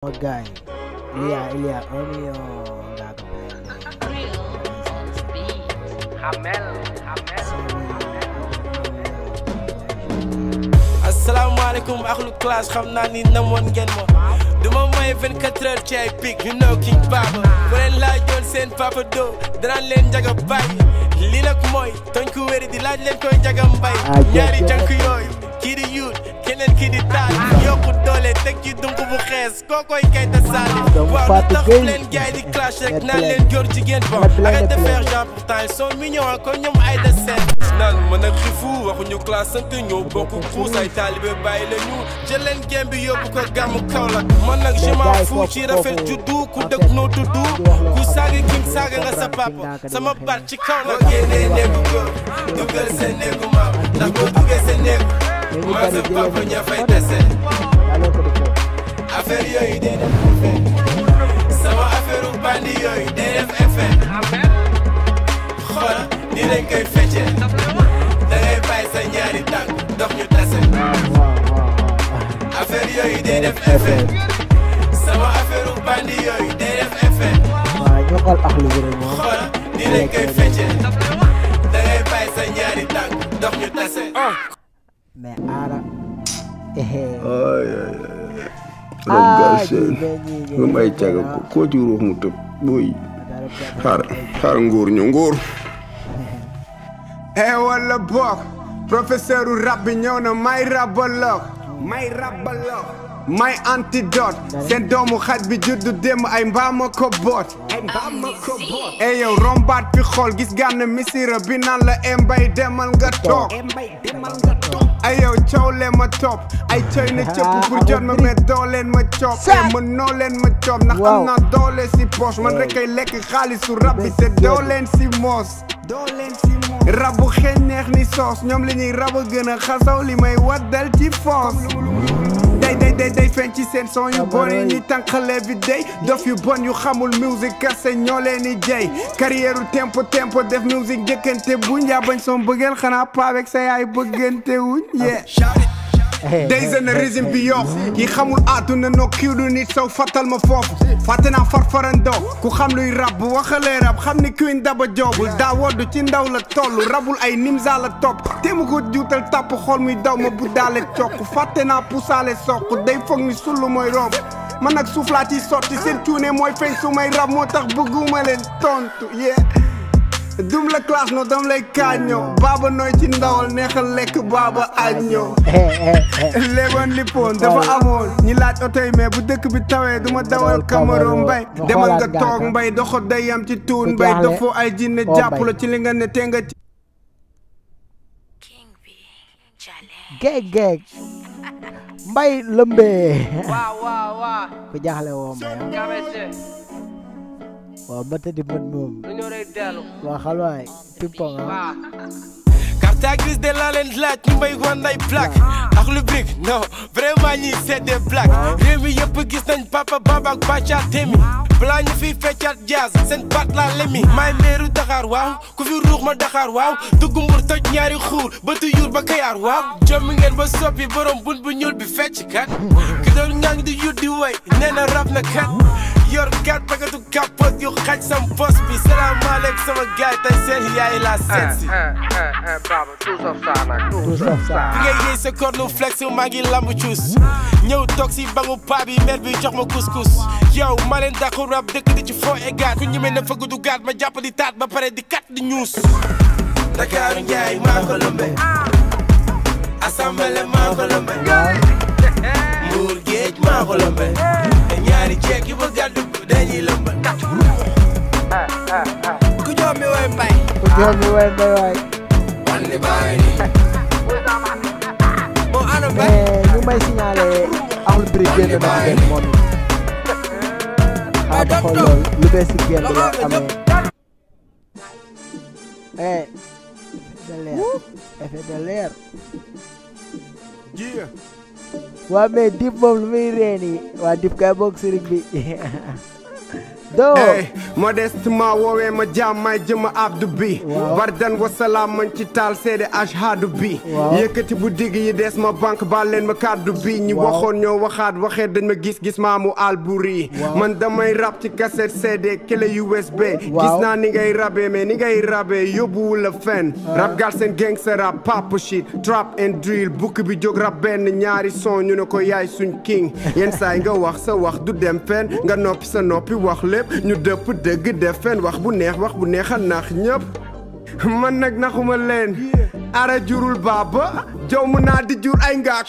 Mon gars, il y a 1 million gars Assalamualaikum akhlou classe xam naa ni namoon ngeen ma duma may 24 heures ci ay pic you know King Papa bu leen laajoon seen papa do danaan leen njaga bàyyi lii nag mooy toñ ku wéri di laaj leen koy njaga mbay ñaari jank yooyu kii di yuut keneen kii di taal yokku doole teg ci dunk bu xees kookoy kay ta saali waaw lu tax leen gaay di clash rek naan leen góor jigéen bon arrête de faire genre pourtant ils sont mignons comme ñoom ay de seen naan mën ak xifu waxuñu classe sant ñoo bokk xuus ay taalibe bàyyi la ñu jël leen gem bi yóbbu ko gàmmu Kaolack man nag je m'en fous ci rafet juddu ku dëkk noo tuddu ku saaga king saaga nga sa papa sama baat ci kaw la génnee néegu góor dugal seen néegu maam ndax boo duggee seen néegu maa sa papa ña fay dese affaire yooyu day def effet sama affaire u bandi yooyu day def effet xoola ni lañ koy fecce da ngay bàyyi sa ñaari tànk dox ñu tase affaire yooyu day def effet sama affaire u bandi yooyu day def effet xoola ni lañ koy fecce da ngay bàyyi sa ñaari tànk dox ñu tase mais ara nga may caga ko ci ruux mu tëb boy xaar nguur ñu nguur wala bokk professeur u rab bi ñëw na may rabaloog may antidote seen doomu xaj bi juddu dem ay mbaama ko boot yow rombaat fi xool gis gànn misira bi naan la mbay demal nga toog ay yow coow leen ma topp ay coy na cëpp pour jot ma mais doo leen ma coop mën noo leen ma coop ndax am naa doole si poche man rek ay lekk xaalisu rab bi te doo leen si moos rabu xeeñ neex ni soos ñoom li ñuy raba gën a xasaw li may waddal ci foos day feeñ ci seen son yu bon yi ñuy tànqale bi day dof yu bon yu xamul musique kase ñoo leen di jey carrière tempo def musique jëkkante buñ yaa bañ son bëggeel xanaa paavek sa yaay bëggante wuñ day seen régime bi yox yi xamul àdduna no kiw du nit saw fàttal ma foofu fàtte naa farfarandoo ku xam luy rab bu waxalee rab xam ni kuy daba joobul daa woddu ci ndaw la toll rabul ay nimza la topp te mu ko juutal tàpp xool muy daw ma bu daale cokk fàtte naa pusaale soq day foog ni sullu mooy rob man nag suuflaat yi sotti seen cuune mooy feeñ su may rab moo tax bëgguma leen tontu dum la classe no dam lay kaañoo baaba nooy ci ndawal neexal lekk baaba añoo léegoon lippoon dafa amoon ñi laaj oto yi mais bu dëkk bi tawee duma dawal Camaro mbay demal nga toog mbay doxo day yam ci tuun mbay dafoo ay jinne jàpp la ci li nga ne te nga ci geeg mbay lëmbee ku jaaxle woo mbay waaw ba tëddi mën moom waa xalwaay pimpong carte grise de la leen laaj ñu may wan ay plaque ak lu brique non vraiment ñi c'est des blagues réew mi yëpp gis nañ papa baba ak bacha temi balaa ñu fiy feccat jazz seen baat laa lemi may meeru Dakar waaw ku fi ruux ma Dakar waaw dugg mbur toj ñaari xuur bëtu yuur ba Kayaar waaw jommi ngeen ba soppi borom bun bu ñuul bi fecc kat ki doon ñang di yut di way nee na rab na kat yor kat bagatu kapot yu xaj sam bos bi salaamaaleykum sama gaay tey seen yaay la seet si baba tout sauf ça nag tout sauf ça bi ngay yéey sa cornu flex maa ngi lamb cuus ñëw toog si bangu paa bi mer bi jox ma couscous yow ma leen dàqu rab dëkk di ci foo egaat ku ñemee na fëgg du gaat ma jàpp di taat ba pare di kat di ñuus Dakaaru Njaay maa ko lëmbe assemblée maa ko lëmbe Mbuur géej maa ko lëmbe ñaari ceek yu bëgg a dugg dañuy lëmbe ku joom mi way mbay waay wan li bàyyi ni moo ana mbay ñu may signalé axlu biri génn na ci benn moom ba xool lool lu bees si génn la amee effet de l'air waa mais dip moom lu muy ree nii waa dip kay bokk sëriñ bi modestement woowee ma jaam may jëma abdu bi bardan wasalaam man ci taal seede ashhadu bi yëkkati bu digg yi des ma banque baal leen ma kàddu bi ñi waxoon ñoo waxaat waxee dañ ma gis maamu alburi man damay rap ci cassette CD clé USB gis naa ni ngay rabee mais ni ngay rabee yóbbuwul la fen rap gal seen gangsta rap papa shit trap and drill bukk bi jóg rap benn ñaari son ñu ne ko yaay suñ king yenn saay nga wax sa wax du dem fen nga noppi sa noppi wax lépp ñu dëpp dëgg def fen wax bu neex a nax ñëpp man nag naxuma leen ara jurul baaba jow mu naa di jur ay nga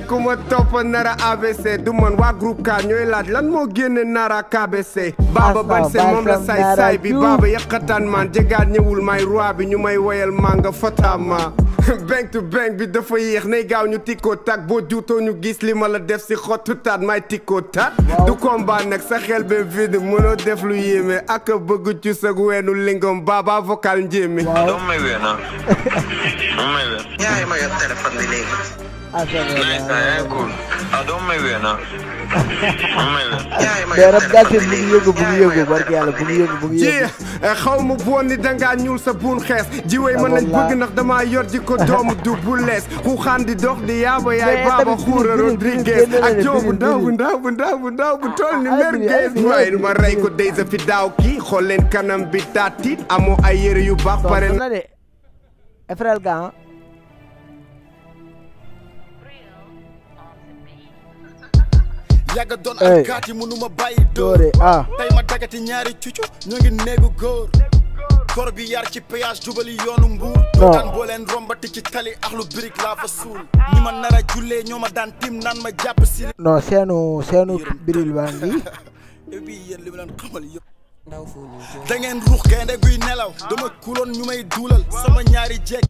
ku ma toppa nara ABC du man waa groupe K ñooy laaj lan moo génne nara KBC baaba ban seen moom la saay bi baaba yaqataan man jegaat ñëwul may roi bi ñu may woyal manga fatama bank to bank bi dafa yéex nay gaaw ñu tikkoo tak boo juutoo ñu gis li ma la def si xottu taat may tikkoo tat du combat nag sa xel be vide mënoo def lu yéeme ak bëgg ci sag weenu lingom baaba vocal njéeme Don't make it, no. Don't make it. Yeah, ma yor téléphone bi léegi. Nice, yeah, cool. Don't make it, no. Don't make it. Yeah, ma yor téléphone bi léegi. bu ngi yëngu barke yàlla bu ngi yëngu xaw ma boon ni dangaa ñuul sa buun xees jiwee mën nañ bëgg ndax dama yor ji ko doomu du bu lees xuuxaan di dox di yaaba yaay baaba xuura Rodriguez ak joobu ndaw bu toll ni merguez waaye ma rey ko day sa fi daaw kii xool leen kanam bi taatit amoo ay yére yu baax pare na de Efrel Gan yàgga doon alkaati mënuma bàyyi dóor tey ma dagati ñaari cucu ñoo ngi néegu góor kor bi yar ci péage jubali yoonu mbuur daan boo leen rombati ci tali axlu birik laa fa suul ñi ma nar a jullee ñoo ma daan tim naan ma jàpp si non seenu biril baa ngi bi yéen li ma leen xamal yëpp da ngeen ruux gaynde guy nelaw dama kuloon ñu may duulal sama ñaari jeeg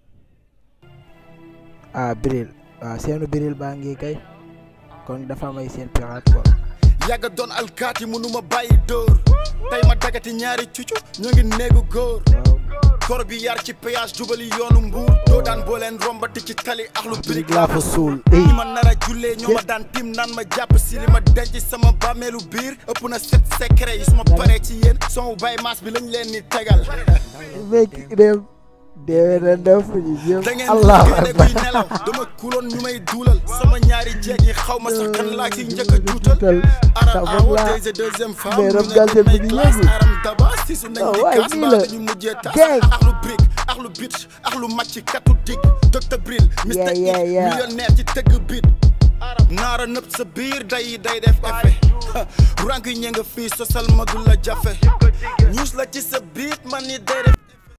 biril seenu biril baa ngi kay kon dafa may seen pirate quoi yàgga doon alkaati mënuma bàyyi dóor tey ma dagati ñaari cucu ñoo ngi néegu góor kor bi yar ci péage jubali yoonu mbuur doo daan boo leen rombati ci tali axlu birik laa fa suul ñi ma nar a jullee ñoo ma daan tim naan ma jàpp si li ma denc sama bàmmeelu biir ëpp na 7 secret yi suma paree ci yéen son bay maas bi lañ leen ni tegal dewe na def da ngeen guy nelaw dama kuloon ñu may duulal sama ñaari jeeg yi xaw ma sax kan laa ci njëkk a juutal aram awo deuxième femme ñu ne may classe aram daba si su nañ di kaas baa dañu mujjee tas axlu brick axlu bitch axlu macci katu dig Dr Bril Mr millionnaire ci tëgg bit naara nëpp sa biir day def effet rank yi ñe nga fii sosal ma du la jafe ñuus la ci sa biit man ni day def